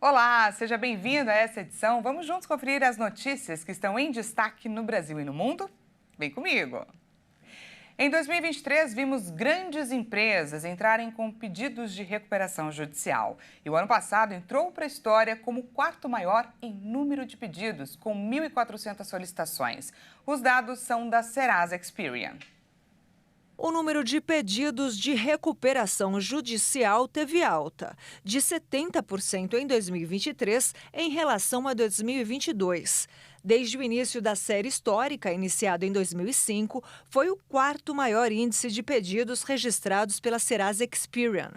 Olá, seja bem-vindo a essa edição. Vamos juntos conferir as notícias que estão em destaque no Brasil e no mundo? Vem comigo! Em 2023, vimos grandes empresas entrarem com pedidos de recuperação judicial. E o ano passado entrou para a história como o quarto maior em número de pedidos, com 1.400 solicitações. Os dados são da Serasa Experian. O número de pedidos de recuperação judicial teve alta, de 70% em 2023 em relação a 2022. Desde o início da série histórica, iniciado em 2005, foi o quarto maior índice de pedidos registrados pela Serasa Experian.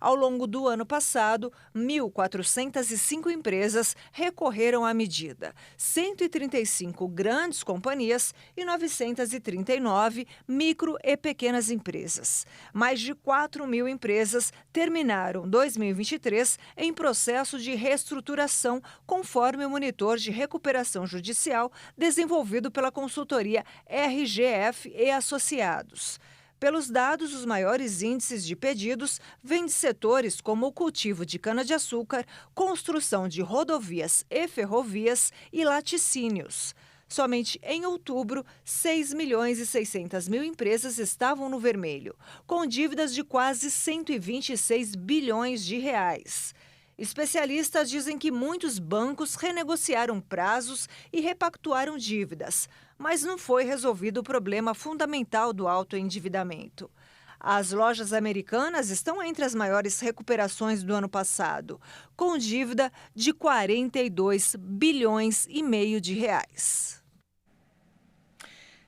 Ao longo do ano passado, 1.405 empresas recorreram à medida, 135 grandes companhias e 939 micro e pequenas empresas. Mais de 4.000 empresas terminaram 2023 em processo de reestruturação, conforme o monitor de recuperação judicial desenvolvido pela consultoria RGF e Associados. Pelos dados, os maiores índices de pedidos vêm de setores como o cultivo de cana-de-açúcar, construção de rodovias e ferrovias e laticínios. Somente em outubro, 6.600.000 empresas estavam no vermelho, com dívidas de quase 126 bilhões de reais. Especialistas dizem que muitos bancos renegociaram prazos e repactuaram dívidas, mas não foi resolvido o problema fundamental do alto endividamento. As lojas americanas estão entre as maiores recuperações do ano passado, com dívida de 42 bilhões e meio de reais.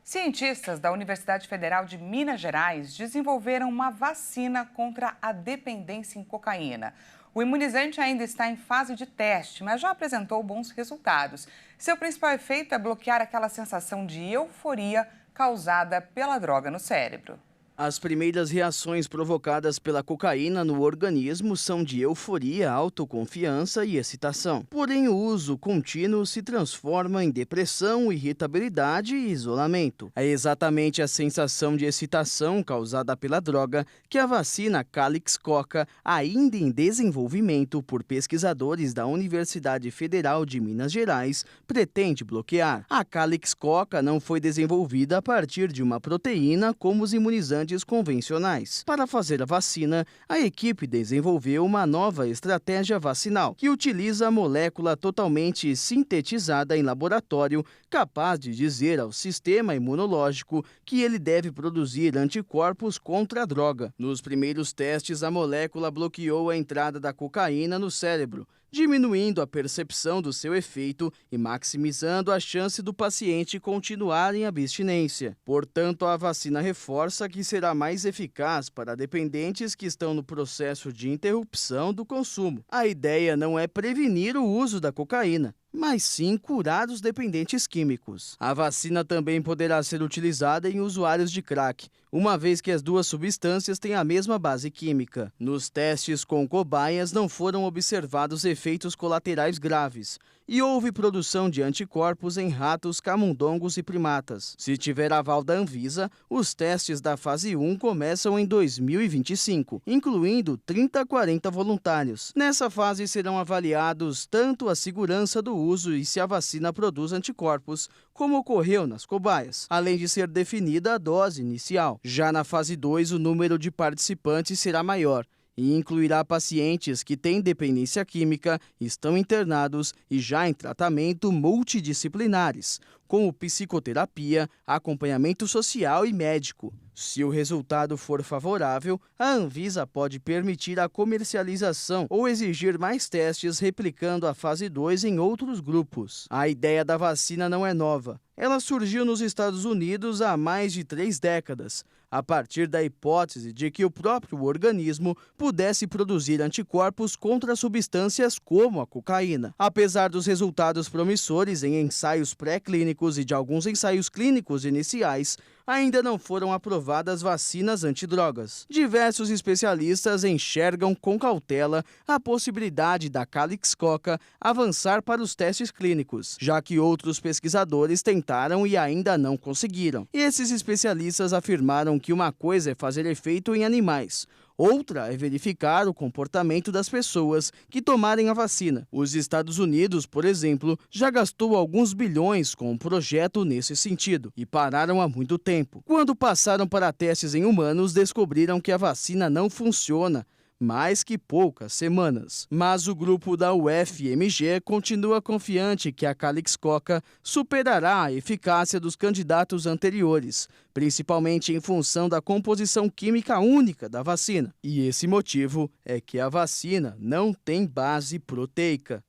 Cientistas da Universidade Federal de Minas Gerais desenvolveram uma vacina contra a dependência em cocaína. O imunizante ainda está em fase de teste, mas já apresentou bons resultados. Seu principal efeito é bloquear aquela sensação de euforia causada pela droga no cérebro. As primeiras reações provocadas pela cocaína no organismo são de euforia, autoconfiança e excitação. Porém, o uso contínuo se transforma em depressão, irritabilidade e isolamento. É exatamente a sensação de excitação causada pela droga que a vacina Calyx Coca, ainda em desenvolvimento por pesquisadores da Universidade Federal de Minas Gerais, pretende bloquear. A Calyx Coca não foi desenvolvida a partir de uma proteína como os imunizantes convencionais. Para fazer a vacina, a equipe desenvolveu uma nova estratégia vacinal, que utiliza a molécula totalmente sintetizada em laboratório, capaz de dizer ao sistema imunológico que ele deve produzir anticorpos contra a droga. Nos primeiros testes, a molécula bloqueou a entrada da cocaína no cérebro, diminuindo a percepção do seu efeito e maximizando a chance do paciente continuar em abstinência. Portanto, a vacina reforça que será mais eficaz para dependentes que estão no processo de interrupção do consumo. A ideia não é prevenir o uso da cocaína, mas sim curar os dependentes químicos. A vacina também poderá ser utilizada em usuários de crack, uma vez que as duas substâncias têm a mesma base química. Nos testes com cobaias não foram observados efeitos colaterais graves e houve produção de anticorpos em ratos, camundongos e primatas. Se tiver aval da Anvisa, os testes da fase 1 começam em 2025, incluindo 30 a 40 voluntários. Nessa fase serão avaliados tanto a segurança do uso e se a vacina produz anticorpos, como ocorreu nas cobaias, além de ser definida a dose inicial. Já na fase 2, o número de participantes será maior e incluirá pacientes que têm dependência química, estão internados e já em tratamento multidisciplinares, como psicoterapia, acompanhamento social e médico. Se o resultado for favorável, a Anvisa pode permitir a comercialização ou exigir mais testes replicando a fase 2 em outros grupos. A ideia da vacina não é nova. Ela surgiu nos Estados Unidos há mais de 3 décadas, a partir da hipótese de que o próprio organismo pudesse produzir anticorpos contra substâncias como a cocaína. Apesar dos resultados promissores em ensaios pré-clínicos e de alguns ensaios clínicos iniciais, ainda não foram aprovadas vacinas antidrogas. Diversos especialistas enxergam com cautela a possibilidade da Calyx Coca avançar para os testes clínicos, já que outros pesquisadores tentaram e ainda não conseguiram. Esses especialistas afirmaram que uma coisa é fazer efeito em animais, outra é verificar o comportamento das pessoas que tomarem a vacina. Os Estados Unidos, por exemplo, já gastou alguns bilhões com um projeto nesse sentido e pararam há muito tempo. Quando passaram para testes em humanos, descobriram que a vacina não funciona mais que poucas semanas. Mas o grupo da UFMG continua confiante que a Calyx Coca superará a eficácia dos candidatos anteriores, principalmente em função da composição química única da vacina. E esse motivo é que a vacina não tem base proteica.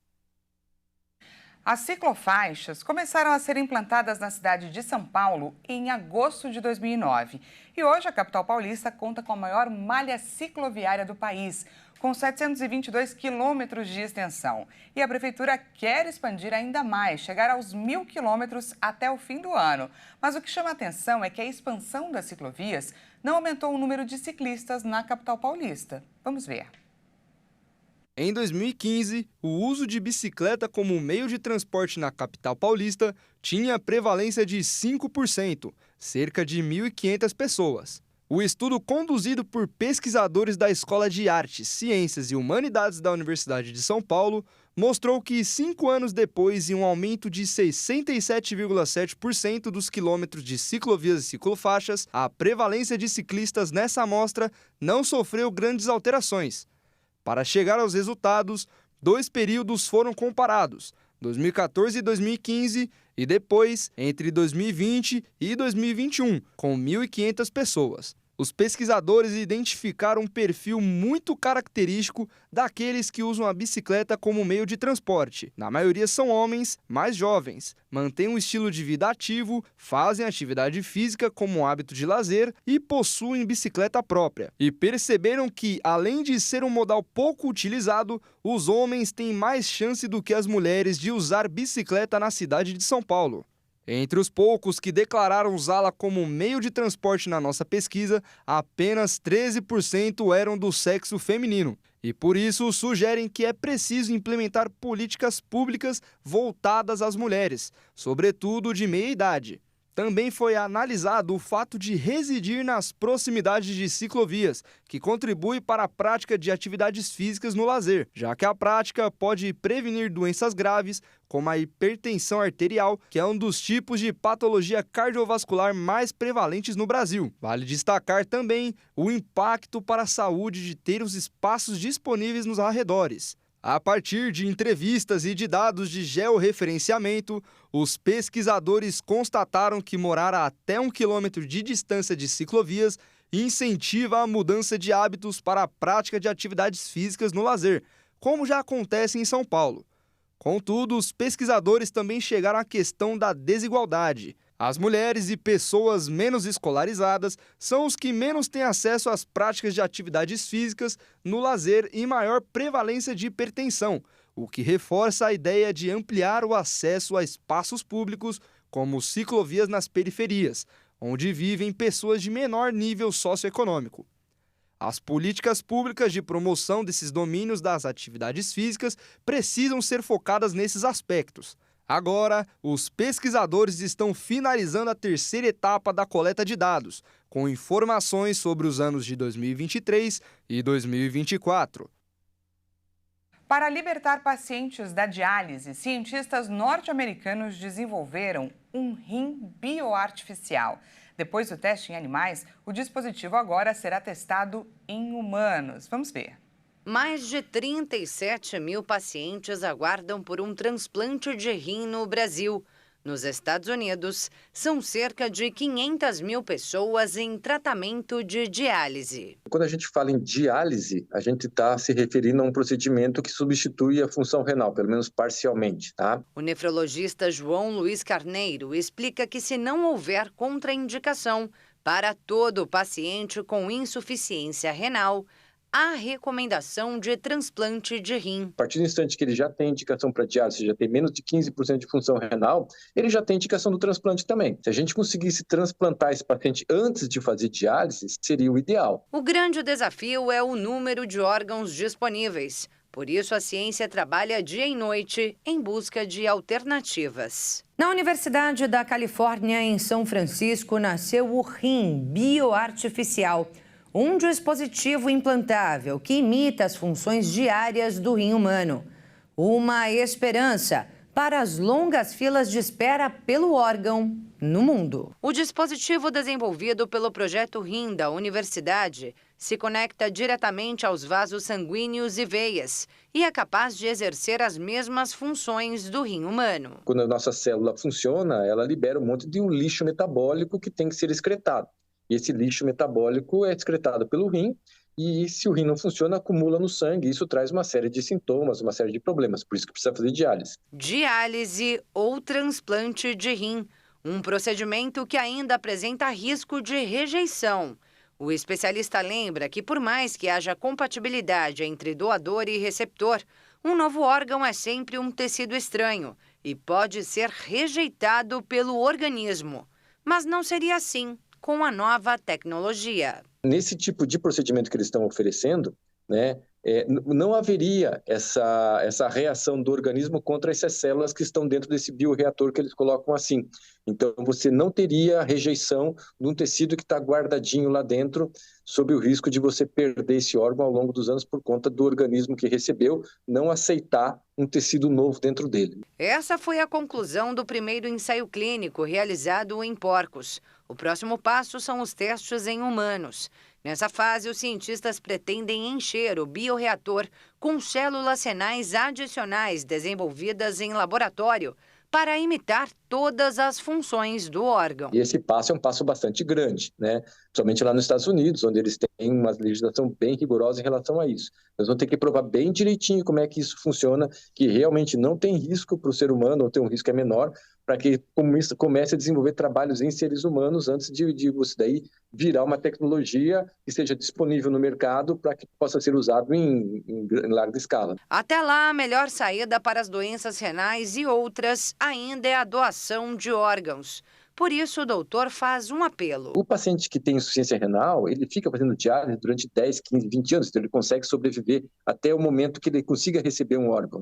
As ciclofaixas começaram a ser implantadas na cidade de São Paulo em agosto de 2009. E hoje a capital paulista conta com a maior malha cicloviária do país, com 722 quilômetros de extensão. E a prefeitura quer expandir ainda mais, chegar aos 1.000 quilômetros até o fim do ano. Mas o que chama a atenção é que a expansão das ciclovias não aumentou o número de ciclistas na capital paulista. Vamos ver. Em 2015, o uso de bicicleta como meio de transporte na capital paulista tinha prevalência de 5%, cerca de 1.500 pessoas. O estudo conduzido por pesquisadores da Escola de Artes, Ciências e Humanidades da Universidade de São Paulo mostrou que 5 anos depois, em um aumento de 67,7% dos quilômetros de ciclovias e ciclofaixas, a prevalência de ciclistas nessa amostra não sofreu grandes alterações. Para chegar aos resultados, 2 períodos foram comparados, 2014 e 2015, e depois, entre 2020 e 2021, com 1.500 pessoas. Os pesquisadores identificaram um perfil muito característico daqueles que usam a bicicleta como meio de transporte. Na maioria são homens mais jovens, mantêm um estilo de vida ativo, fazem atividade física como hábito de lazer e possuem bicicleta própria. E perceberam que, além de ser um modal pouco utilizado, os homens têm mais chance do que as mulheres de usar bicicleta na cidade de São Paulo. Entre os poucos que declararam usá-la como meio de transporte na nossa pesquisa, apenas 13% eram do sexo feminino. E por isso sugerem que é preciso implementar políticas públicas voltadas às mulheres, sobretudo de meia idade. Também foi analisado o fato de residir nas proximidades de ciclovias, que contribui para a prática de atividades físicas no lazer, já que a prática pode prevenir doenças graves, como a hipertensão arterial, que é um dos tipos de patologia cardiovascular mais prevalentes no Brasil. Vale destacar também o impacto para a saúde de ter os espaços disponíveis nos arredores. A partir de entrevistas e de dados de georreferenciamento, os pesquisadores constataram que morar a até 1 quilômetro de distância de ciclovias incentiva a mudança de hábitos para a prática de atividades físicas no lazer, como já acontece em São Paulo. Contudo, os pesquisadores também chegaram à questão da desigualdade. As mulheres e pessoas menos escolarizadas são os que menos têm acesso às práticas de atividades físicas no lazer e maior prevalência de hipertensão, o que reforça a ideia de ampliar o acesso a espaços públicos, como ciclovias nas periferias, onde vivem pessoas de menor nível socioeconômico. As políticas públicas de promoção desses domínios das atividades físicas precisam ser focadas nesses aspectos. Agora, os pesquisadores estão finalizando a 3ª etapa da coleta de dados, com informações sobre os anos de 2023 e 2024. Para libertar pacientes da diálise, cientistas norte-americanos desenvolveram um rim bioartificial. Depois do teste em animais, o dispositivo agora será testado em humanos. Vamos ver. Mais de 37 mil pacientes aguardam por um transplante de rim no Brasil. Nos Estados Unidos, são cerca de 500 mil pessoas em tratamento de diálise. Quando a gente fala em diálise, a gente está se referindo a um procedimento que substitui a função renal, pelo menos parcialmente, tá? O nefrologista João Luiz Carneiro explica que se não houver contraindicação para todo paciente com insuficiência renal, a recomendação de transplante de rim. A partir do instante que ele já tem indicação para diálise, já tem menos de 15% de função renal, ele já tem indicação do transplante também. Se a gente conseguisse transplantar esse paciente antes de fazer diálise, seria o ideal. O grande desafio é o número de órgãos disponíveis. Por isso, a ciência trabalha dia e noite em busca de alternativas. Na Universidade da Califórnia, em São Francisco, nasceu o rim bioartificial, um dispositivo implantável que imita as funções diárias do rim humano. Uma esperança para as longas filas de espera pelo órgão no mundo. O dispositivo desenvolvido pelo Projeto Rim da Universidade se conecta diretamente aos vasos sanguíneos e veias e é capaz de exercer as mesmas funções do rim humano. Quando a nossa célula funciona, ela libera um monte de um lixo metabólico que tem que ser excretado. E esse lixo metabólico é excretado pelo rim e, se o rim não funciona, acumula no sangue. Isso traz uma série de sintomas, uma série de problemas. Por isso que precisa fazer diálise. Diálise ou transplante de rim, um procedimento que ainda apresenta risco de rejeição. O especialista lembra que, por mais que haja compatibilidade entre doador e receptor, um novo órgão é sempre um tecido estranho e pode ser rejeitado pelo organismo. Mas não seria assim com a nova tecnologia. Nesse tipo de procedimento que eles estão oferecendo, não haveria essa reação do organismo contra essas células que estão dentro desse bioreator que eles colocam assim. Então, você não teria rejeição de um tecido que está guardadinho lá dentro, sob o risco de você perder esse órgão ao longo dos anos por conta do organismo que recebeu não aceitar um tecido novo dentro dele. Essa foi a conclusão do primeiro ensaio clínico realizado em porcos. O próximo passo são os testes em humanos. Nessa fase, os cientistas pretendem encher o bioreator com células renais adicionais desenvolvidas em laboratório para imitar todas as funções do órgão. E esse passo é um passo bastante grande, principalmente lá nos Estados Unidos, onde eles têm uma legislação bem rigorosa em relação a isso. Nós vamos ter que provar bem direitinho como é que isso funciona, que realmente não tem risco para o ser humano, ou tem um risco é menor, para que comece a desenvolver trabalhos em seres humanos antes de você daí virar uma tecnologia que seja disponível no mercado para que possa ser usado em larga escala. Até lá, a melhor saída para as doenças renais e outras ainda é a doação de órgãos. Por isso, o doutor faz um apelo. O paciente que tem insuficiência renal, ele fica fazendo diálise durante 10, 15, 20 anos, então ele consegue sobreviver até o momento que ele consiga receber um órgão,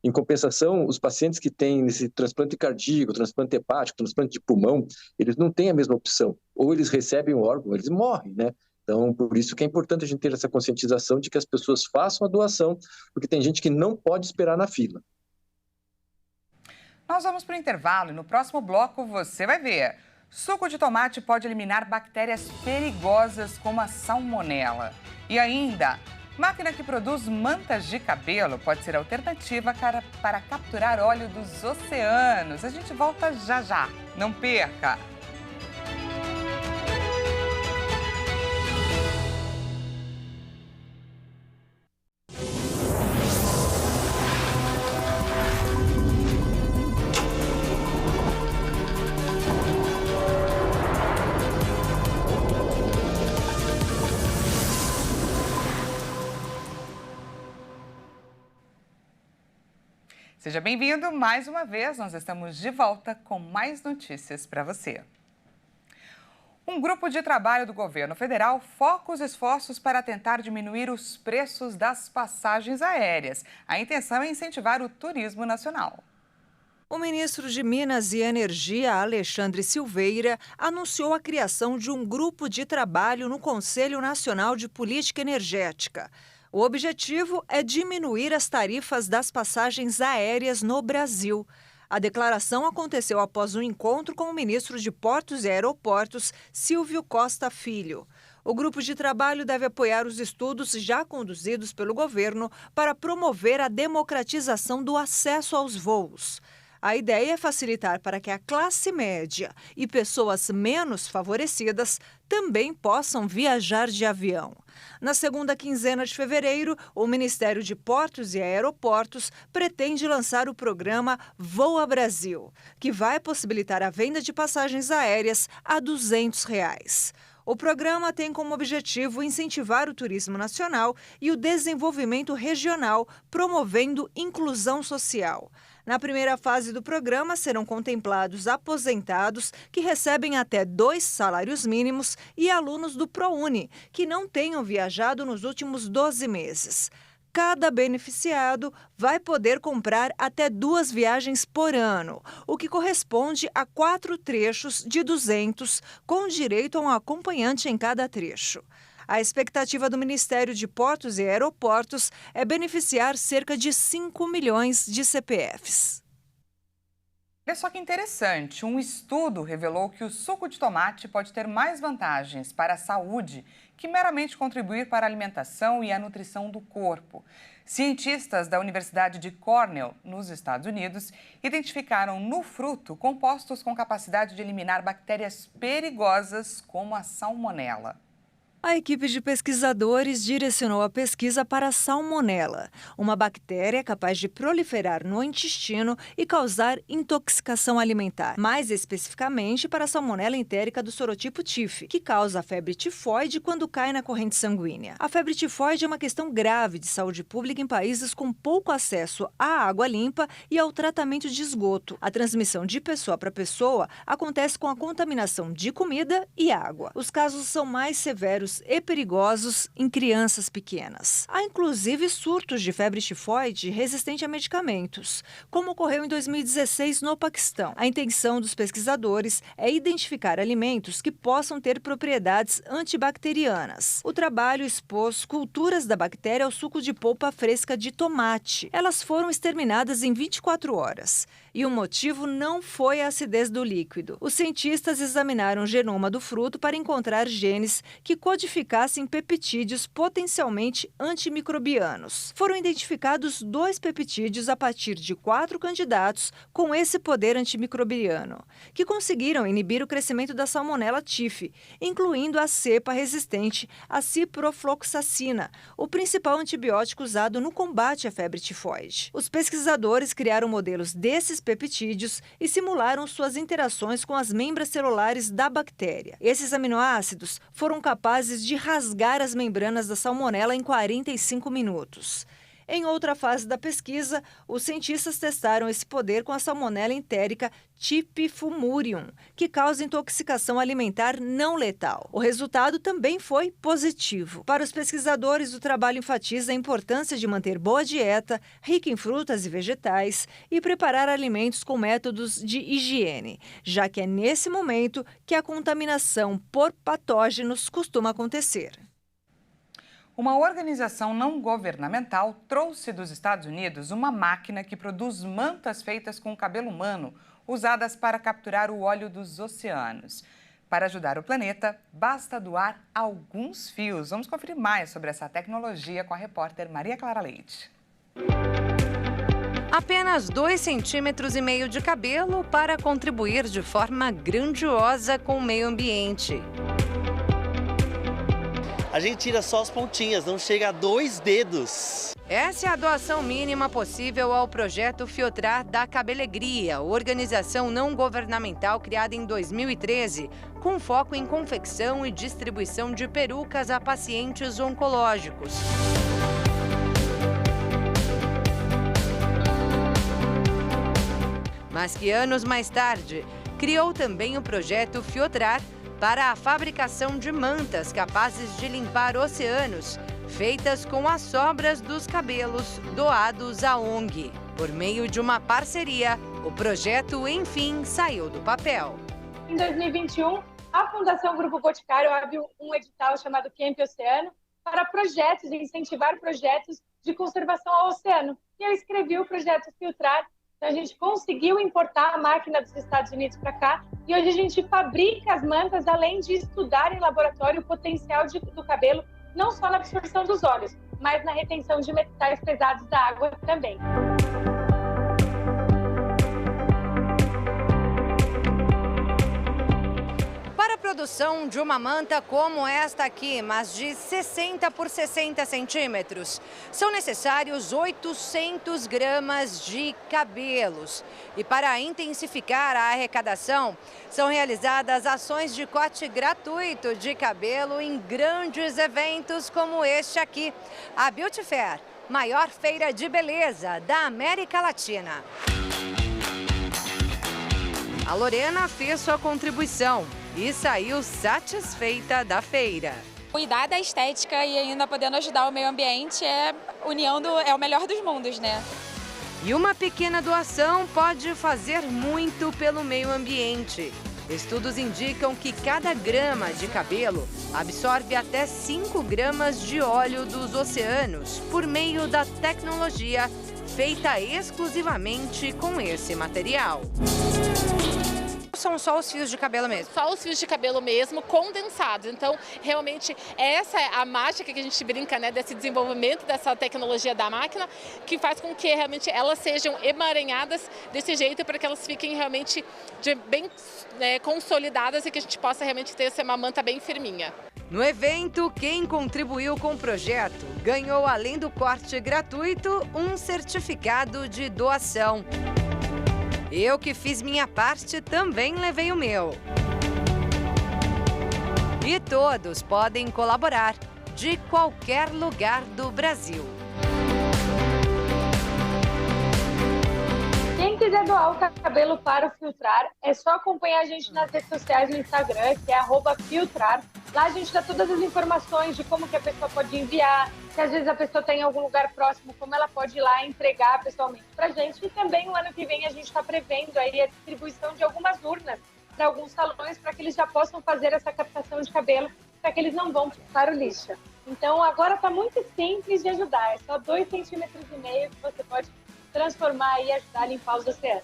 Em compensação, os pacientes que têm esse transplante cardíaco, transplante hepático, transplante de pulmão, eles não têm a mesma opção. Ou eles recebem o órgão, ou eles morrem, Então, por isso que é importante a gente ter essa conscientização de que as pessoas façam a doação, porque tem gente que não pode esperar na fila. Nós vamos para o intervalo e no próximo bloco você vai ver. Suco de tomate pode eliminar bactérias perigosas como a salmonela. E ainda, máquina que produz mantas de cabelo pode ser alternativa para capturar óleo dos oceanos. A gente volta já já. Não perca! Seja bem-vindo mais uma vez, nós estamos de volta com mais notícias para você. Um grupo de trabalho do governo federal foca os esforços para tentar diminuir os preços das passagens aéreas. A intenção é incentivar o turismo nacional. O ministro de Minas e Energia, Alexandre Silveira, anunciou a criação de um grupo de trabalho no Conselho Nacional de Política Energética. O objetivo é diminuir as tarifas das passagens aéreas no Brasil. A declaração aconteceu após um encontro com o ministro de Portos e Aeroportos, Silvio Costa Filho. O grupo de trabalho deve apoiar os estudos já conduzidos pelo governo para promover a democratização do acesso aos voos. A ideia é facilitar para que a classe média e pessoas menos favorecidas também possam viajar de avião. Na segunda quinzena de fevereiro, o Ministério de Portos e Aeroportos pretende lançar o programa Voa Brasil, que vai possibilitar a venda de passagens aéreas a R$ 200. O programa tem como objetivo incentivar o turismo nacional e o desenvolvimento regional, promovendo inclusão social. Na primeira fase do programa, serão contemplados aposentados que recebem até 2 salários mínimos e alunos do ProUni, que não tenham viajado nos últimos 12 meses. Cada beneficiado vai poder comprar até 2 viagens por ano, o que corresponde a 4 trechos de 200, com direito a um acompanhante em cada trecho. A expectativa do Ministério de Portos e Aeroportos é beneficiar cerca de 5 milhões de CPFs. Olha só que interessante, um estudo revelou que o suco de tomate pode ter mais vantagens para a saúde que meramente contribuir para a alimentação e a nutrição do corpo. Cientistas da Universidade de Cornell, nos Estados Unidos, identificaram no fruto compostos com capacidade de eliminar bactérias perigosas como a salmonela. A equipe de pesquisadores direcionou a pesquisa para a salmonela, uma bactéria capaz de proliferar no intestino e causar intoxicação alimentar. Mais especificamente para a salmonela entérica do sorotipo TIF, que causa a febre tifoide quando cai na corrente sanguínea. A febre tifoide é uma questão grave de saúde pública em países com pouco acesso à água limpa e ao tratamento de esgoto. A transmissão de pessoa para pessoa acontece com a contaminação de comida e água. Os casos são mais severos e perigosos em crianças pequenas. Há inclusive surtos de febre tifoide resistente a medicamentos, como ocorreu em 2016 no Paquistão. A intenção dos pesquisadores é identificar alimentos que possam ter propriedades antibacterianas. O trabalho expôs culturas da bactéria ao suco de polpa fresca de tomate. Elas foram exterminadas em 24 horas. E o motivo não foi a acidez do líquido. Os cientistas examinaram o genoma do fruto para encontrar genes que codificassem peptídeos potencialmente antimicrobianos. Foram identificados 2 peptídeos a partir de 4 candidatos com esse poder antimicrobiano, que conseguiram inibir o crescimento da salmonela TIF, incluindo a cepa resistente à ciprofloxacina, o principal antibiótico usado no combate à febre tifoide. Os pesquisadores criaram modelos desses peptídeos e simularam suas interações com as membras celulares da bactéria. Esses aminoácidos foram capazes de rasgar as membranas da salmonela em 45 minutos. Em outra fase da pesquisa, os cientistas testaram esse poder com a salmonela entérica Typhimurium, que causa intoxicação alimentar não letal. O resultado também foi positivo. Para os pesquisadores, o trabalho enfatiza a importância de manter boa dieta, rica em frutas e vegetais, e preparar alimentos com métodos de higiene, já que é nesse momento que a contaminação por patógenos costuma acontecer. Uma organização não governamental trouxe dos Estados Unidos uma máquina que produz mantas feitas com cabelo humano, usadas para capturar o óleo dos oceanos. Para ajudar o planeta, basta doar alguns fios. Vamos conferir mais sobre essa tecnologia com a repórter Maria Clara Leite. Apenas 2,5 centímetros de cabelo para contribuir de forma grandiosa com o meio ambiente. A gente tira só as pontinhas, não chega a 2 dedos. Essa é a doação mínima possível ao projeto Fiotrar da Cabelegria, organização não governamental criada em 2013, com foco em confecção e distribuição de perucas a pacientes oncológicos. Mas que anos mais tarde, criou também o projeto Fiotrar, para a fabricação de mantas capazes de limpar oceanos, feitas com as sobras dos cabelos doados à ONG. Por meio de uma parceria, o projeto, enfim, saiu do papel. Em 2021, a Fundação Grupo Boticário abriu um edital chamado Camp Oceano para projetos, incentivar projetos de conservação ao oceano. E eu escrevi o projeto Filtrar. Então, a gente conseguiu importar a máquina dos Estados Unidos para cá e hoje a gente fabrica as mantas, além de estudar em laboratório o potencial do cabelo, não só na absorção dos óleos, mas na retenção de metais pesados da água também. Para produção de uma manta como esta aqui, mas de 60 por 60 centímetros, são necessários 800 gramas de cabelos. E para intensificar a arrecadação, são realizadas ações de corte gratuito de cabelo em grandes eventos como este aqui, a Beauty Fair, maior feira de beleza da América Latina. A Lorena fez sua contribuição e saiu satisfeita da feira. Cuidar da estética e ainda podendo ajudar o meio ambiente é o melhor dos mundos, né? E uma pequena doação pode fazer muito pelo meio ambiente. Estudos indicam que cada grama de cabelo absorve até 5 gramas de óleo dos oceanos por meio da tecnologia feita exclusivamente com esse material. São só os fios de cabelo mesmo? Só os fios de cabelo mesmo, condensados. Então, realmente, essa é a mágica que a gente brinca, né, desse desenvolvimento dessa tecnologia da máquina, que faz com que realmente elas sejam emaranhadas desse jeito para que elas fiquem realmente bem consolidadas e que a gente possa realmente ter uma manta bem firminha. No evento, quem contribuiu com o projeto ganhou, além do corte gratuito, um certificado de doação. Eu que fiz minha parte também levei o meu. E todos podem colaborar de qualquer lugar do Brasil. Quem quiser doar o cabelo para o Filtrar, é só acompanhar a gente nas redes sociais no Instagram, que é @filtrar. Lá a gente dá todas as informações de como que a pessoa pode enviar, se às vezes a pessoa está em algum lugar próximo, como ela pode ir lá entregar pessoalmente para a gente. E também no ano que vem a gente está prevendo aí a distribuição de algumas urnas para alguns salões, para que eles já possam fazer essa captação de cabelo, para que eles não vão para o lixo. Então agora está muito simples de ajudar, é só 2,5 centímetros que você pode transformar e ajudar a limpar os oceanos.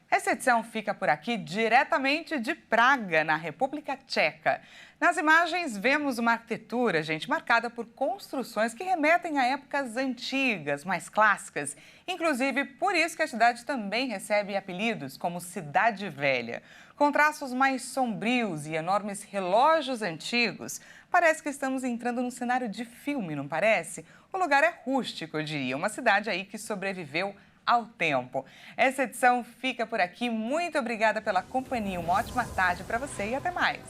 Essa edição fica por aqui diretamente de Praga, na República Tcheca. Nas imagens vemos uma arquitetura, gente, marcada por construções que remetem a épocas antigas, mais clássicas. Inclusive, por isso que a cidade também recebe apelidos como Cidade Velha. Com traços mais sombrios e enormes relógios antigos, parece que estamos entrando num cenário de filme, não parece? O lugar é rústico, eu diria, uma cidade aí que sobreviveu ao tempo. Essa edição fica por aqui. Muito obrigada pela companhia. Uma ótima tarde para você e até mais.